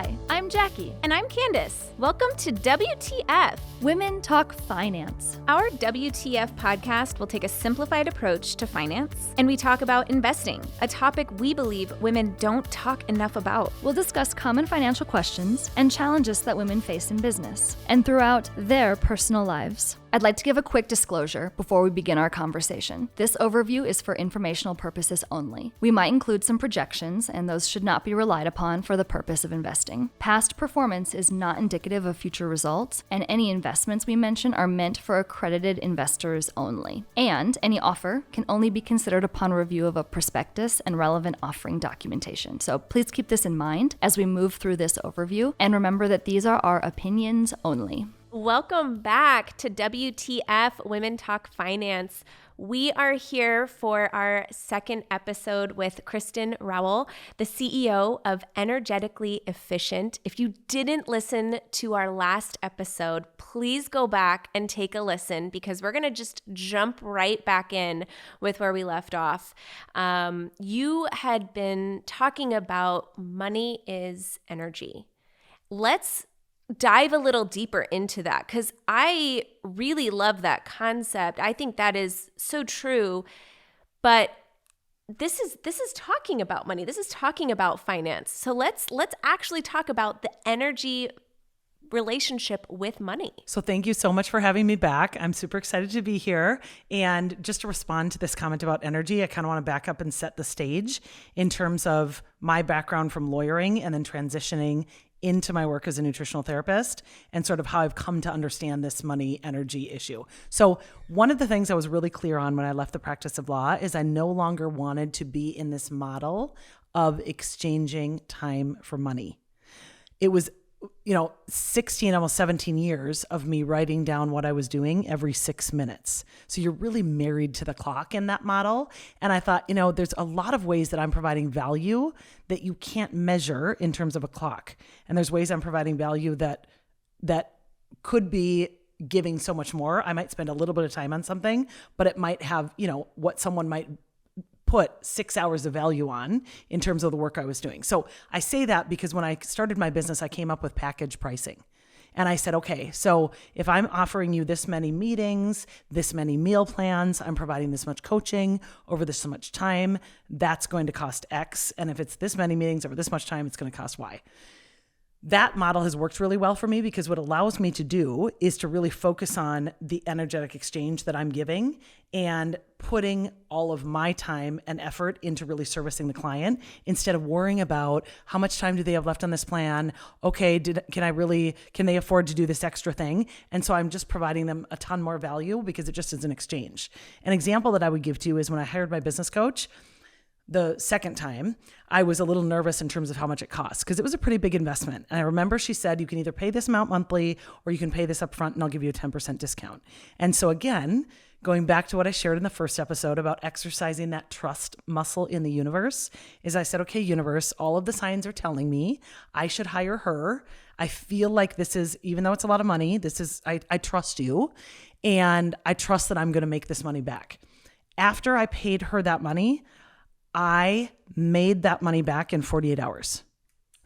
Hi, I'm Jackie. And I'm Candace. Welcome to WTF. Women Talk Finance. Our WTF podcast will take a simplified approach to finance, and we talk about investing, a topic we believe women don't talk enough about. We'll discuss common financial questions and challenges that women face in business and throughout their personal lives. I'd like to give a quick disclosure before we begin our conversation. This overview is for informational purposes only. We might include some projections, and those should not be relied upon for the purpose of investing. Past performance is not indicative of future results, and any investments we mention are meant for accredited investors only. And any offer can only be considered upon review of a prospectus and relevant offering documentation. So please keep this in mind as we move through this overview, and remember that these are our opinions only. Welcome back to WTF Women Talk Finance. We are here for our second episode with Kristen Rowell, the CEO of Energetically Efficient. If you didn't listen to our last episode, please go back and take a listen because we're going to just jump right back in with where we left off. You had been talking about money is energy. Let's dive a little deeper into that because I really love that concept. I think that is so true. But this is talking about money. This is talking about finance. So let's actually talk about the energy relationship with money. So thank you so much for having me back. I'm super excited to be here. And just to respond to this comment about energy, I kind of want to back up and set the stage in terms of my background from lawyering and then transitioning into my work as a nutritional therapist and sort of how I've come to understand this money energy issue. So one of the things I was really clear on when I left the practice of law is I no longer wanted to be in this model of exchanging time for money. It was 16, almost 17 years of me writing down what I was doing every 6 minutes. So you're really married to the clock in that model. And I thought, there's a lot of ways that I'm providing value that you can't measure in terms of a clock. And there's ways I'm providing value that could be giving so much more. I might spend a little bit of time on something, but it might have, what someone might put 6 hours of value on in terms of the work I was doing. So I say that because when I started my business, I came up with package pricing. And I said, okay, so if I'm offering you this many meetings, this many meal plans, I'm providing this much coaching over this much time, that's going to cost X. And if it's this many meetings over this much time, it's going to cost Y. That model has worked really well for me because what it allows me to do is to really focus on the energetic exchange that I'm giving and putting all of my time and effort into really servicing the client instead of worrying about how much time do they have left on this plan? Okay, can they afford to do this extra thing? And so I'm just providing them a ton more value because it just is an exchange. An example that I would give to you is when I hired my business coach, the second time, I was a little nervous in terms of how much it costs because it was a pretty big investment. And I remember she said, you can either pay this amount monthly or you can pay this up front and I'll give you a 10% discount. And so again, going back to what I shared in the first episode about exercising that trust muscle in the universe, is I said, okay, universe, all of the signs are telling me I should hire her. I feel like this is, even though it's a lot of money, I trust you and I trust that I'm going to make this money back. After I paid her that money, I made that money back in 48 hours.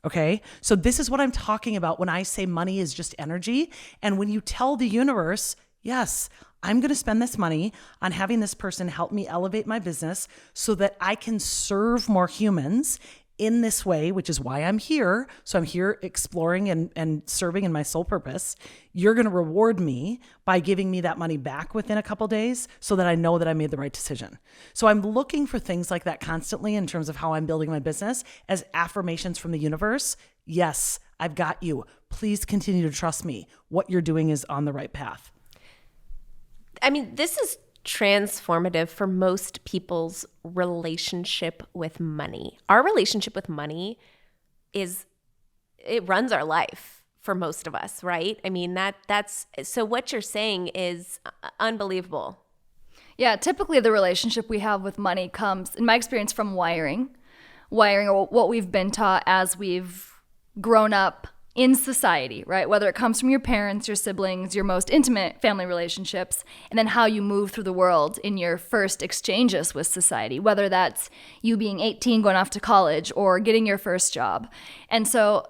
Okay. So this is what I'm talking about when I say money is just energy. And when you tell the universe, yes, I'm going to spend this money on having this person help me elevate my business so that I can serve more humans in this way, which is why I'm here. So I'm here exploring and serving in my sole purpose. You're going to reward me by giving me that money back within a couple days so that I know that I made the right decision. So I'm looking for things like that constantly in terms of how I'm building my business as affirmations from the universe. Yes, I've got you. Please continue to trust me. What you're doing is on the right path. I mean, this is transformative for most people's relationship with money. Our relationship with money it runs our life for most of us, right? I mean, that's so what you're saying is unbelievable. Yeah, typically the relationship we have with money comes, in my experience, from wiring or what we've been taught as we've grown up in society, right? Whether it comes from your parents, your siblings, your most intimate family relationships, and then how you move through the world in your first exchanges with society, whether that's you being 18 going off to college or getting your first job. And so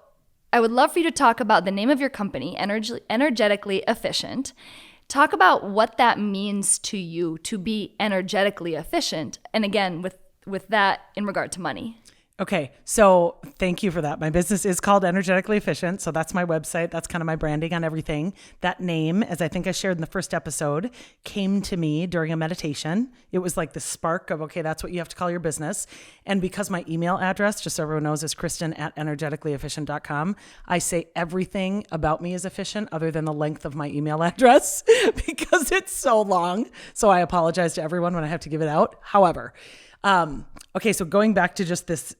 I would love for you to talk about the name of your company, Energetically Efficient. Talk about what that means to you to be energetically efficient. And again, with that in regard to money. Okay, so thank you for that. My business is called Energetically Efficient. So that's my website. That's kind of my branding on everything. That name, as I think I shared in the first episode, came to me during a meditation. It was like the spark of, okay, that's what you have to call your business. And because my email address, just so everyone knows, is Kristen@energeticallyefficient.com, I say everything about me is efficient other than the length of my email address because it's so long. So I apologize to everyone when I have to give it out. However, okay, so going back to just this,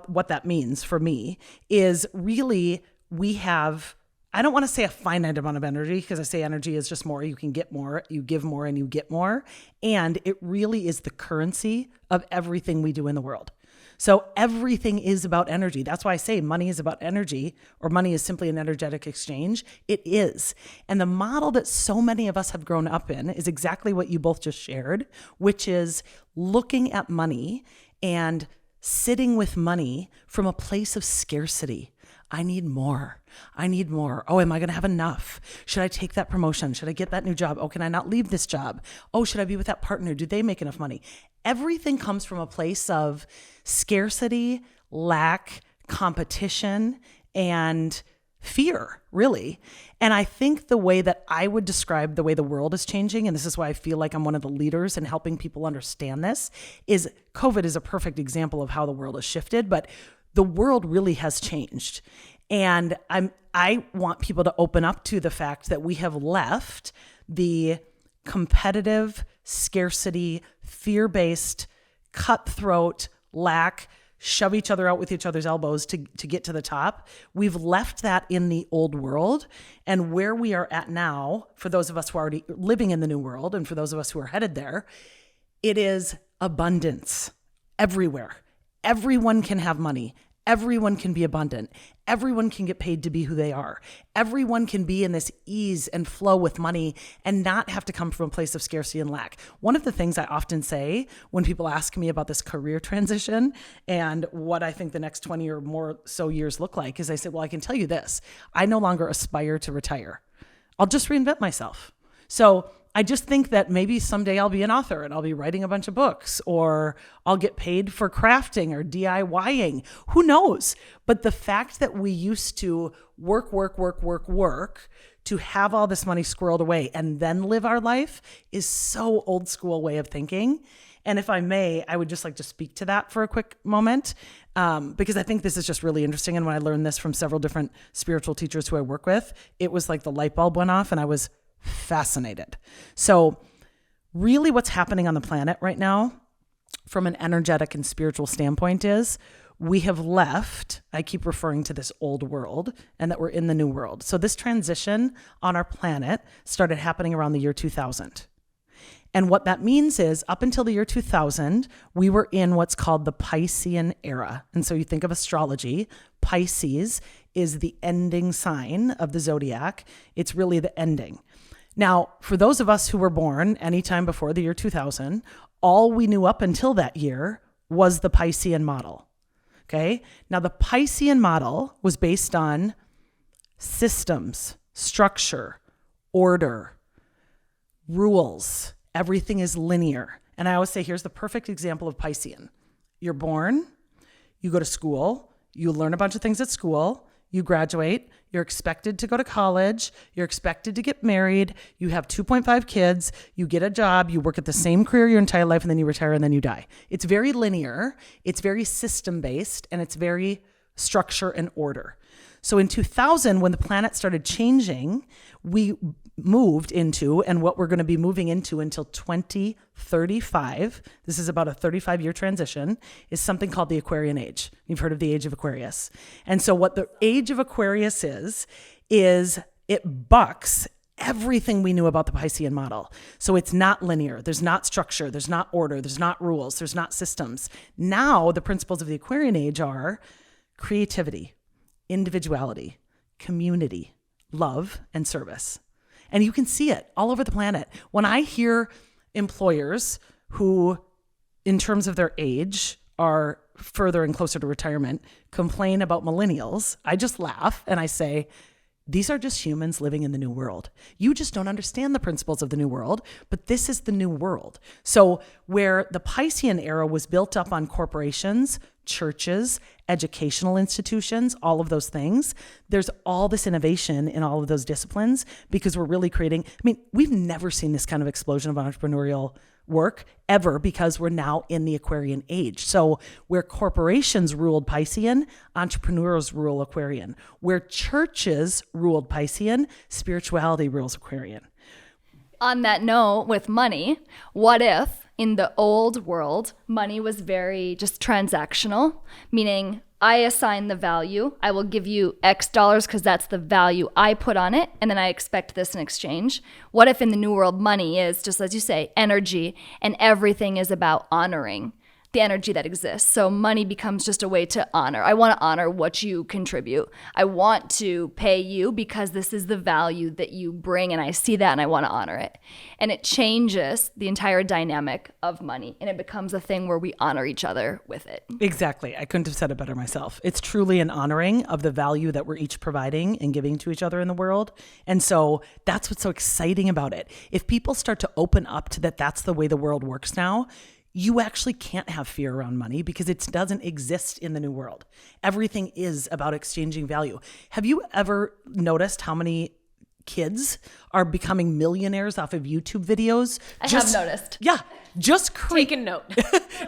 what that means for me is really we have, I don't want to say a finite amount of energy because I say energy is just more, you can get more, you give more and you get more. And it really is the currency of everything we do in the world. So everything is about energy. That's why I say money is about energy, or money is simply an energetic exchange. It is. And the model that so many of us have grown up in is exactly what you both just shared, which is looking at money and sitting with money from a place of scarcity. I need more. I need more. Oh, am I going to have enough? Should I take that promotion? Should I get that new job? Oh, can I not leave this job? Oh, should I be with that partner? Do they make enough money? Everything comes from a place of scarcity, lack, competition, and fear, really. And I think the way that I would describe the way the world is changing, and this is why I feel like I'm one of the leaders in helping people understand this, is COVID is a perfect example of how the world has shifted, but the world really has changed. And I want people to open up to the fact that we have left the competitive, scarcity, fear-based, cutthroat, lack, shove each other out with each other's elbows to get to the top. We've left that in the old world. And where we are at now, for those of us who are already living in the new world, and for those of us who are headed there, it is abundance everywhere. Everyone can have money. Everyone can be abundant. Everyone can get paid to be who they are. Everyone can be in this ease and flow with money and not have to come from a place of scarcity and lack. One of the things I often say when people ask me about this career transition and what I think the next 20 or more so years look like is I say, well, I can tell you this. I no longer aspire to retire. I'll just reinvent myself. So I just think that maybe someday I'll be an author and I'll be writing a bunch of books, or I'll get paid for crafting or DIYing. Who knows? But the fact that we used to work to have all this money squirreled away and then live our life is so old school way of thinking. And if I may, I would just like to speak to that for a quick moment, because I think this is just really interesting. And when I learned this from several different spiritual teachers who I work with, it was like the light bulb went off and I was fascinated. So really what's happening on the planet right now from an energetic and spiritual standpoint is we have left, I keep referring to this old world, and that we're in the new world. So this transition on our planet started happening around the year 2000. And what that means is up until the year 2000, we were in what's called the Piscean era. And so you think of astrology, Pisces is the ending sign of the zodiac. It's really the ending. Now, for those of us who were born anytime before the year 2000, all we knew up until that year was the Piscean Model. Okay? Now, the Piscean Model was based on systems, structure, order, rules. Everything is linear. And I always say, here's the perfect example of Piscean. You're born, you go to school, you learn a bunch of things at school, you graduate, you're expected to go to college, you're expected to get married, you have 2.5 kids, you get a job, you work at the same career your entire life, and then you retire and then you die. It's very linear, it's very system-based, and it's very structure and order. So in 2000, when the planet started changing, we moved into, and what we're going to be moving into until 2035, this is about a 35-year transition, is something called the Aquarian Age. You've heard of the Age of Aquarius. And so what the Age of Aquarius is it bucks everything we knew about the Piscean Model. So it's not linear. There's not structure. There's not order. There's not rules. There's not systems. Now the principles of the Aquarian Age are creativity, individuality, community, love, and service. And you can see it all over the planet. When I hear employers who, in terms of their age, are further and closer to retirement complain about millennials, I just laugh and I say, these are just humans living in the new world. You just don't understand the principles of the new world, but this is the new world. So where the Piscean era was built up on corporations, churches, educational institutions, all of those things, there's all this innovation in all of those disciplines because we're really creating, we've never seen this kind of explosion of entrepreneurial work ever because we're now in the Aquarian age. So where corporations ruled Piscean, entrepreneurs rule Aquarian. Where churches ruled Piscean, spirituality rules Aquarian. On that note, with money, what if in the old world, money was very just transactional, meaning I assign the value. I will give you X dollars because that's the value I put on it, and then I expect this in exchange. What if in the new world, money is, just as you say, energy, and everything is about honoring the energy that exists? So money becomes just a way to honor. I want to honor what you contribute. I want to pay you because this is the value that you bring, and I see that and I want to honor it. And it changes the entire dynamic of money, and it becomes a thing where we honor each other with it. Exactly. I couldn't have said it better myself. It's truly an honoring of the value that we're each providing and giving to each other in the world. And so that's what's so exciting about it. If people start to open up to that, that's the way the world works now, you actually can't have fear around money because it doesn't exist in the new world. Everything is about exchanging value. Have you ever noticed how many kids are becoming millionaires off of YouTube videos? I have noticed. Yeah. Take a note.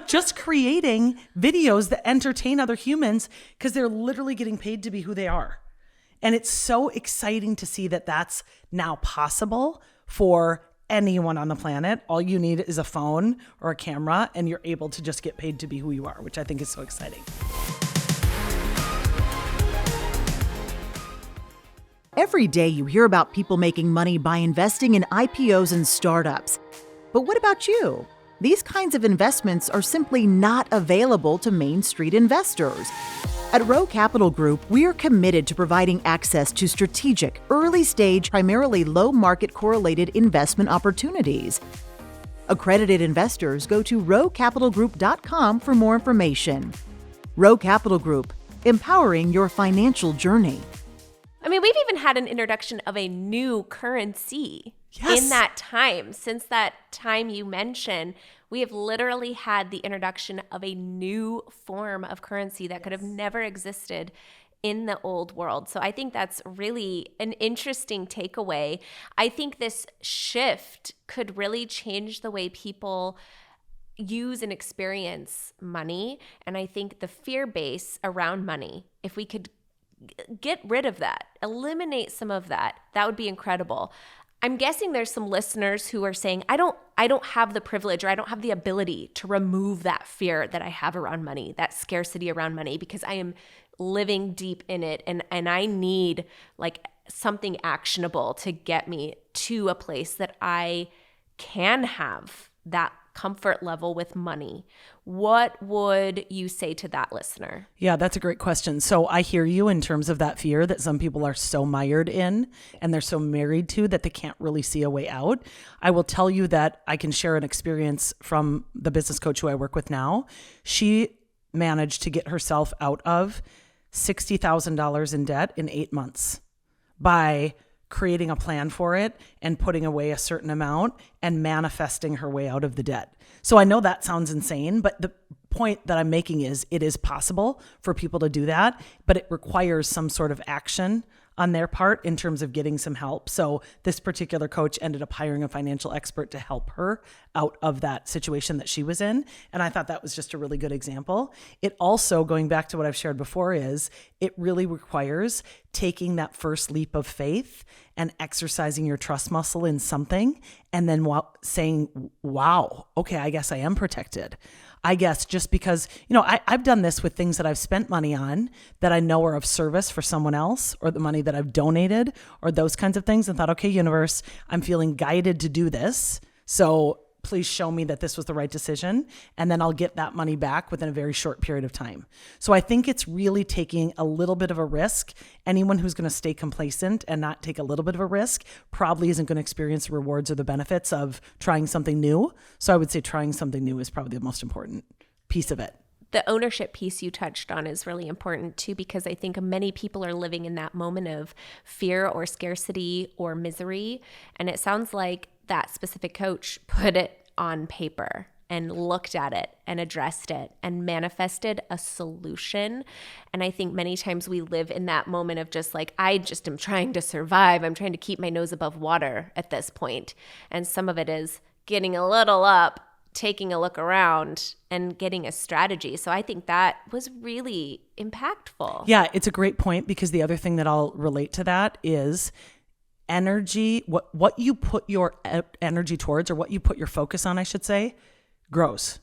Just creating videos that entertain other humans because they're literally getting paid to be who they are. And it's so exciting to see that that's now possible for anyone on the planet. All you need is a phone or a camera, and you're able to just get paid to be who you are, which I think is so exciting. Every day you hear about people making money by investing in IPOs and startups. But what about you? These kinds of investments are simply not available to Main Street investors. At Rowe Capital Group, we are committed to providing access to strategic, early-stage, primarily low-market correlated investment opportunities. Accredited investors go to rowecapitalgroup.com for more information. Rowe Capital Group, empowering your financial journey. We've even had an introduction of a new currency in that time. Since that time you mentioned, we have literally had the introduction of a new form of currency that could have never existed in the old world. So I think that's really an interesting takeaway. I think this shift could really change the way people use and experience money. And I think the fear base around money, if we could get rid of that, eliminate some of that, that would be incredible. I'm guessing there's some listeners who are saying, I don't have the privilege, or I don't have the ability to remove that fear that I have around money, that scarcity around money, because I am living deep in it, and I need like something actionable to get me to a place that I can have that comfort level with money. What would you say to that listener? Yeah, that's a great question. So I hear you in terms of that fear that some people are so mired in and they're so married to that they can't really see a way out. I will tell you that I can share an experience from the business coach who I work with now. She managed to get herself out of $60,000 in debt in 8 months by creating a plan for it and putting away a certain amount and manifesting her way out of the debt. So I know that sounds insane, but the point that I'm making is it is possible for people to do that, but it requires some sort of action on their part in terms of getting some help. So this particular coach ended up hiring a financial expert to help her out of that situation that she was in. And I thought that was just a really good example. It also, going back to what I've shared before, is it really requires taking that first leap of faith and exercising your trust muscle in something, and then saying, wow, okay, I guess I am protected. I guess just because, I've done this with things that I've spent money on that I know are of service for someone else, or the money that I've donated, or those kinds of things, and thought, okay, universe, I'm feeling guided to do this. So please show me that this was the right decision. And then I'll get that money back within a very short period of time. So I think it's really taking a little bit of a risk. Anyone who's going to stay complacent and not take a little bit of a risk probably isn't going to experience the rewards or the benefits of trying something new. So I would say trying something new is probably the most important piece of it. the ownership piece you touched on is really important too, because I think many people are living in that moment of fear or scarcity or misery. And it sounds like that specific coach put it on paper and looked at it and addressed it and manifested a solution. And I think many times we live in that moment of just like, I just am trying to survive. I'm trying to keep my nose above water at this point. And some of it is getting a little up, taking a look around, and getting a strategy. So I think that was really impactful. Yeah, it's a great point, because the other thing that I'll relate to that is energy. What you put your energy towards, or what you put your focus on, I should say, grows.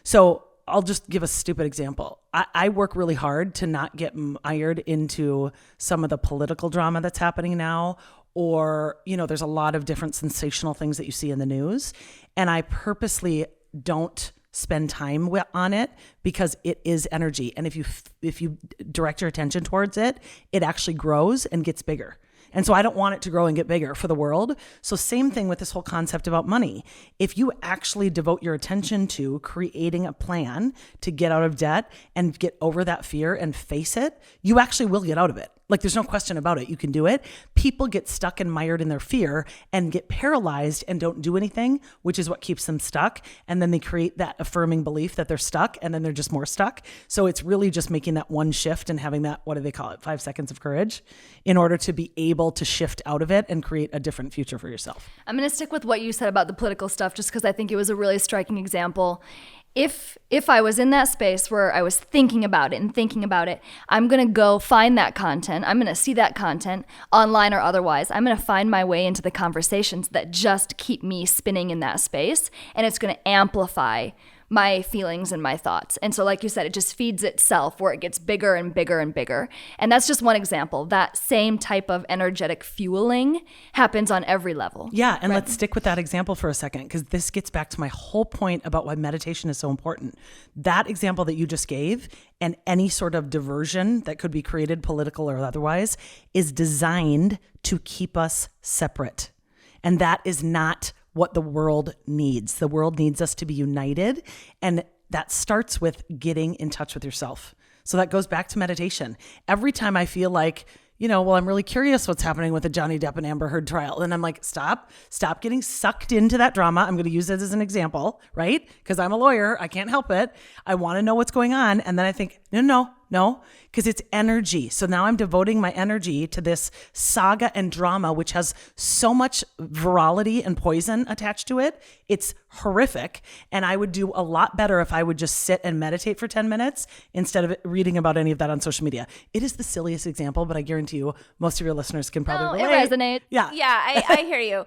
So I'll just give a stupid example. I work really hard to not get mired into some of the political drama that's happening now, or, there's a lot of different sensational things that you see in the news. And I purposely don't spend time on it, because it is energy. And if you direct your attention towards it, it actually grows and gets bigger. And so I don't want it to grow and get bigger for the world. So same thing with this whole concept about money. If you actually devote your attention to creating a plan to get out of debt and get over that fear and face it, you actually will get out of it. Like, there's no question about it. You can do it. People get stuck and mired in their fear and get paralyzed and don't do anything, which is what keeps them stuck. And then they create that affirming belief that they're stuck, and then they're just more stuck. So it's really just making that one shift and having that, what do they call it? 5 seconds of courage, in order to be able to shift out of it and create a different future for yourself. I'm going to stick with what you said about the political stuff, just because I think it was a really striking example. If I was in that space where I was thinking about it, I'm going to go find that content. I'm going to see that content online or otherwise. I'm going to find my way into the conversations that just keep me spinning in that space. And it's going to amplify my feelings and my thoughts. And so, like you said, it just feeds itself, where it gets bigger and bigger and bigger. And that's just one example. That same type of energetic fueling happens on every level. Yeah. And let's stick with that example for a second, because this gets back to my whole point about why meditation is so important. That example that you just gave, and any sort of diversion that could be created, political or otherwise, is designed to keep us separate. And that is not what the world needs. The world needs us to be united. And that starts with getting in touch with yourself. So that goes back to meditation. Every time I feel like, I'm really curious what's happening with the Johnny Depp and Amber Heard trial. And I'm like, stop getting sucked into that drama. I'm going to use it as an example, right? Because I'm a lawyer. I can't help it. I want to know what's going on. And then I think, no, because it's energy. So now I'm devoting my energy to this saga and drama, which has so much virality and poison attached to it. It's horrific. And I would do a lot better if I would just sit and meditate for 10 minutes instead of reading about any of that on social media. It is the silliest example, but I guarantee you most of your listeners can probably relate. It resonates. Yeah, I hear you.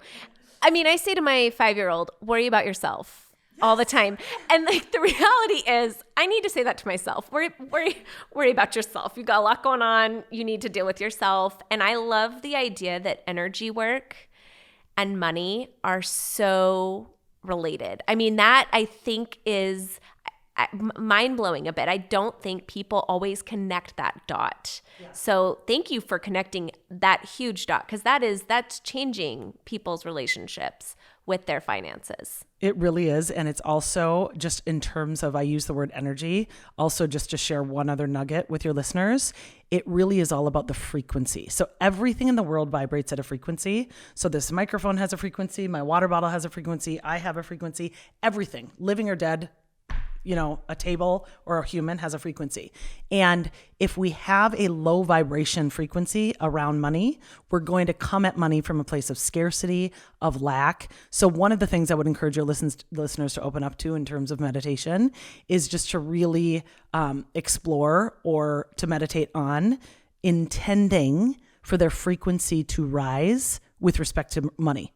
I mean, I say to my 5-year-old, worry about yourself. All the time. And like, the reality is, I need to say that to myself. Worry about yourself. You've got a lot going on. You need to deal with yourself. And I love the idea that energy work and money are so related. I mean, that I think is mind-blowing a bit. I don't think people always connect that dot. Yeah. So thank you for connecting that huge dot, because that's changing people's relationships with their finances. It really is. And it's also just in terms of, I use the word energy, also just to share one other nugget with your listeners, it really is all about the frequency. So everything in the world vibrates at a frequency. So this microphone has a frequency, my water bottle has a frequency, I have a frequency, everything, living or dead, a table or a human has a frequency. And if we have a low vibration frequency around money, we're going to come at money from a place of scarcity, of lack. So one of the things I would encourage your listeners to open up to in terms of meditation is just to really explore or to meditate on intending for their frequency to rise with respect to money.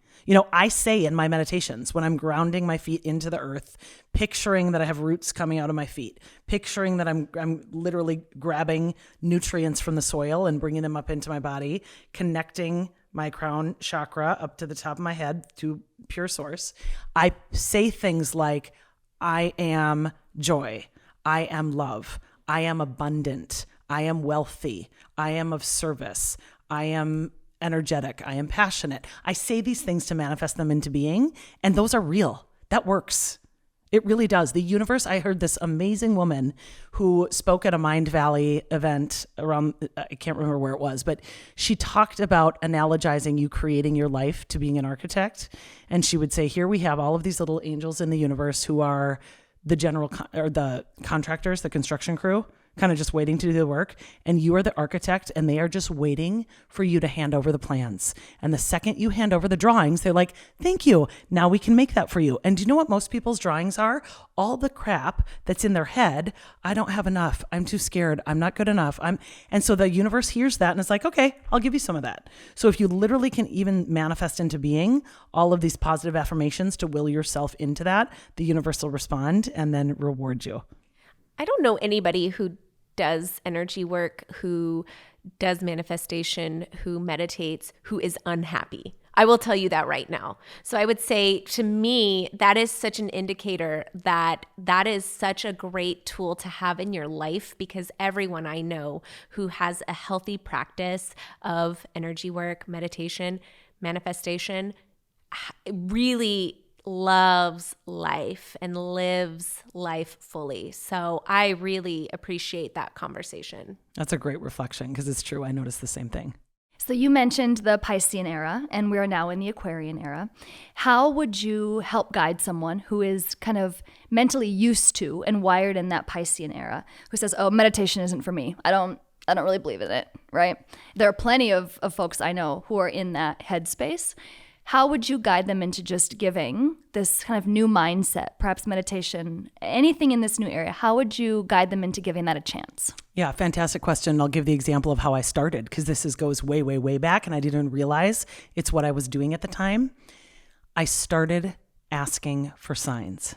I say in my meditations, when I'm grounding my feet into the earth, picturing that I have roots coming out of my feet, picturing that I'm literally grabbing nutrients from the soil and bringing them up into my body, connecting my crown chakra up to the top of my head to pure source. I say things like, I am joy, I am love, I am abundant, I am wealthy, I am of service, I am energetic, I am passionate. I say these things to manifest them into being, and those are real. That works. It really does. The universe, I heard this amazing woman who spoke at a Mind Valley event around, I can't remember where it was, but she talked about analogizing you creating your life to being an architect. And she would say, here we have all of these little angels in the universe who are the the contractors, the construction crew, kind of just waiting to do the work. And you are the architect, and they are just waiting for you to hand over the plans. And the second you hand over the drawings, they're like, thank you. Now we can make that for you. And do you know what most people's drawings are? All the crap that's in their head. I don't have enough. I'm too scared. I'm not good enough. And so the universe hears that and is like, okay, I'll give you some of that. So if you literally can even manifest into being all of these positive affirmations to will yourself into that, the universe will respond and then reward you. I don't know anybody who does energy work, who does manifestation, who meditates, who is unhappy. I will tell you that right now. So I would say, to me, that is such an indicator that is such a great tool to have in your life, because everyone I know who has a healthy practice of energy work, meditation, manifestation, really loves life and lives life fully. So I really appreciate that conversation. That's a great reflection, because it's true. I noticed the same thing. So you mentioned the Piscean era, and we are now in the Aquarian era. How would you help guide someone who is kind of mentally used to and wired in that Piscean era, who says, oh, meditation isn't for me. I don't really believe in it, right? There are plenty of folks I know who are in that headspace. How would you guide them into just giving this kind of new mindset, perhaps meditation, anything in this new area? How would you guide them into giving that a chance? Yeah, fantastic question. I'll give the example of how I started, because this goes way, way, way back, and I didn't realize it's what I was doing at the time. I started asking for signs.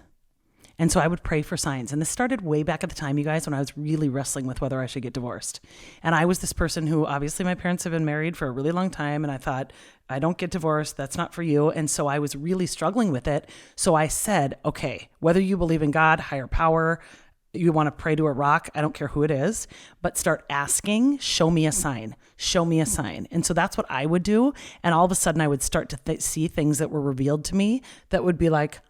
And so I would pray for signs. And this started way back at the time, you guys, when I was really wrestling with whether I should get divorced. And I was this person who, obviously my parents have been married for a really long time. And I thought, I don't get divorced. That's not for you. And so I was really struggling with it. So I said, okay, whether you believe in God, higher power, you want to pray to a rock, I don't care who it is, but start asking, show me a sign, show me a sign. And so that's what I would do. And all of a sudden I would start to see things that were revealed to me that would be like,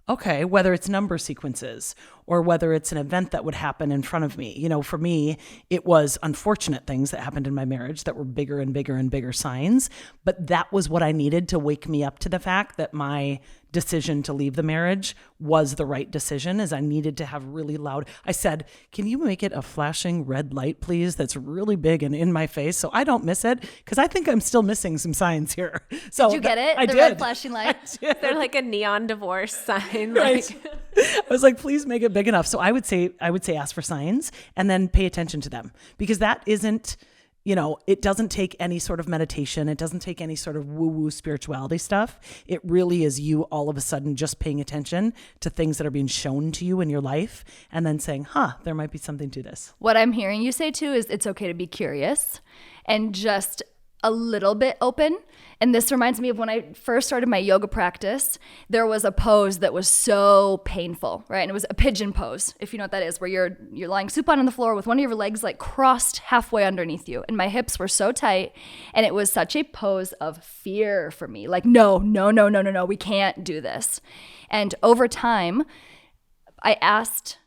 okay, whether it's number sequences or whether it's an event that would happen in front of me. You know, for me, it was unfortunate things that happened in my marriage that were bigger and bigger and bigger signs. But that was what I needed to wake me up to the fact that my decision to leave the marriage was the right decision, as I needed to have really loud. I said, can you make it a flashing red light, please? That's really big and in my face so I don't miss it, because I think I'm still missing some signs here. So did you get it? I the did. Red flashing light? They're like a neon divorce sign. Right. I was like, please make it big enough. So I would say ask for signs and then pay attention to them, because that isn't, it doesn't take any sort of meditation. It doesn't take any sort of woo-woo spirituality stuff. It really is you all of a sudden just paying attention to things that are being shown to you in your life and then saying, there might be something to this. What I'm hearing you say too is it's okay to be curious and just a little bit open. And this reminds me of when I first started my yoga practice, there was a pose that was so painful, right? And it was a pigeon pose, if you know what that is, where you're lying supine on the floor with one of your legs like crossed halfway underneath you. And my hips were so tight, and it was such a pose of fear for me. Like, no, we can't do this. And over time, I asked,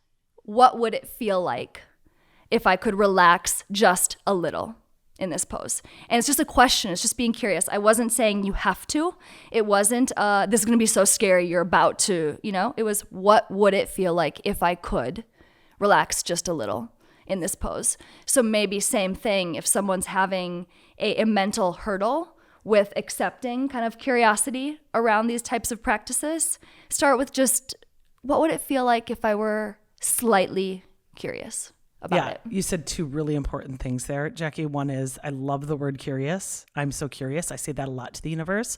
what would it feel like if I could relax just a little in this pose? And it's just a question. It's just being curious. I wasn't saying you have to. It wasn't, this is going to be so scary, you're about to, it was, what would it feel like if I could relax just a little in this pose? So maybe same thing, if someone's having a mental hurdle with accepting kind of curiosity around these types of practices, start with just, what would it feel like if I were slightly curious about it? You said two really important things there, Jackie. One is, I love the word curious. I'm so curious. I say that a lot to the universe.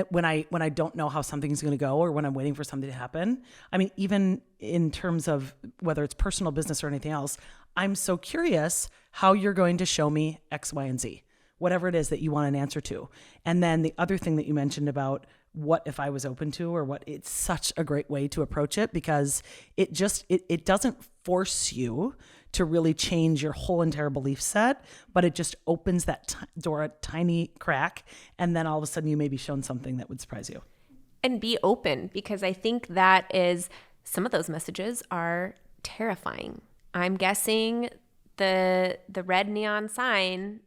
When I don't know how something's going to go, or when I'm waiting for something to happen. I mean, even in terms of whether it's personal business or anything else, I'm so curious how you're going to show me X, Y, and Z, whatever it is that you want an answer to. And then the other thing that you mentioned about what if I was open to, or what, it's such a great way to approach it, because it doesn't force you to really change your whole entire belief set, but it just opens that door a tiny crack, and then all of a sudden you may be shown something that would surprise you. and be open, because I think that is, some of those messages are terrifying. I'm guessing the red neon sign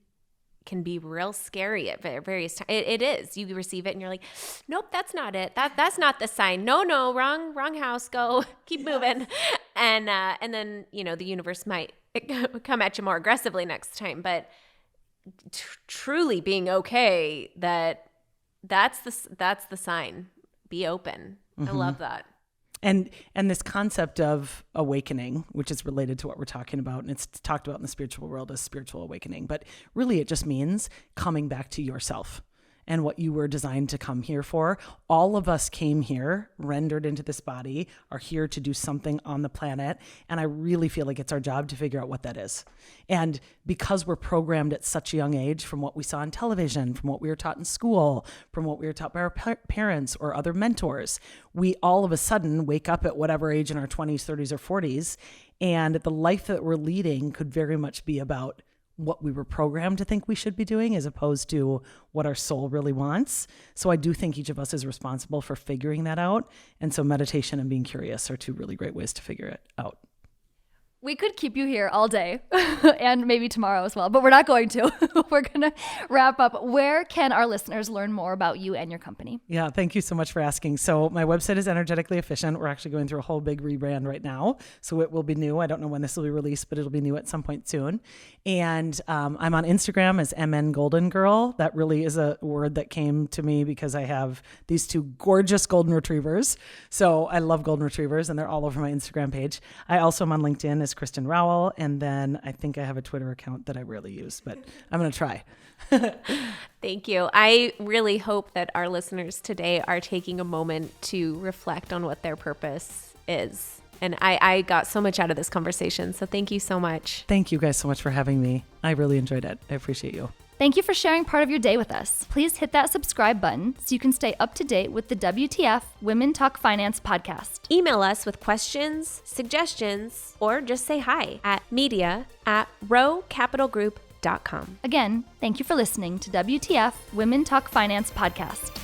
can be real scary at various times. It is. You receive it and you're like, nope, that's not it. That's not the sign. No, wrong house. Go, keep moving. And then, the universe might come at you more aggressively next time. But truly being okay, that's the sign. Be open. I love that. And this concept of awakening, which is related to what we're talking about, and it's talked about in the spiritual world as spiritual awakening, but really it just means coming back to yourself and what you were designed to come here for. All of us came here, rendered into this body, are here to do something on the planet, and I really feel like it's our job to figure out what that is. And because we're programmed at such a young age from what we saw on television, from what we were taught in school, from what we were taught by our parents or other mentors, we all of a sudden wake up at whatever age in our 20s, 30s, or 40s, and the life that we're leading could very much be about what we were programmed to think we should be doing as opposed to what our soul really wants. So I do think each of us is responsible for figuring that out. And so meditation and being curious are two really great ways to figure it out. We could keep you here all day and maybe tomorrow as well, but we're not going to. We're going to wrap up. Where can our listeners learn more about you and your company? Yeah, thank you so much for asking. So my website is Energetically Efficient. We're actually going through a whole big rebrand right now. So it will be new. I don't know when this will be released, but it'll be new at some point soon. And I'm on Instagram as MN Golden Girl. That really is a word that came to me because I have these two gorgeous golden retrievers. So I love golden retrievers and they're all over my Instagram page. I also am on LinkedIn as Kristen Rowell, and then I think I have a Twitter account that I rarely use, but I'm going to try. Thank you. I really hope that our listeners today are taking a moment to reflect on what their purpose is. And I got so much out of this conversation, so thank you so much. Thank you guys so much for having me. I really enjoyed it. I appreciate you. Thank you for sharing part of your day with us. Please hit that subscribe button so you can stay up to date with the WTF Women Talk Finance podcast. Email us with questions, suggestions, or just say hi at media@rowcapitalgroup.com. Again, thank you for listening to WTF Women Talk Finance podcast.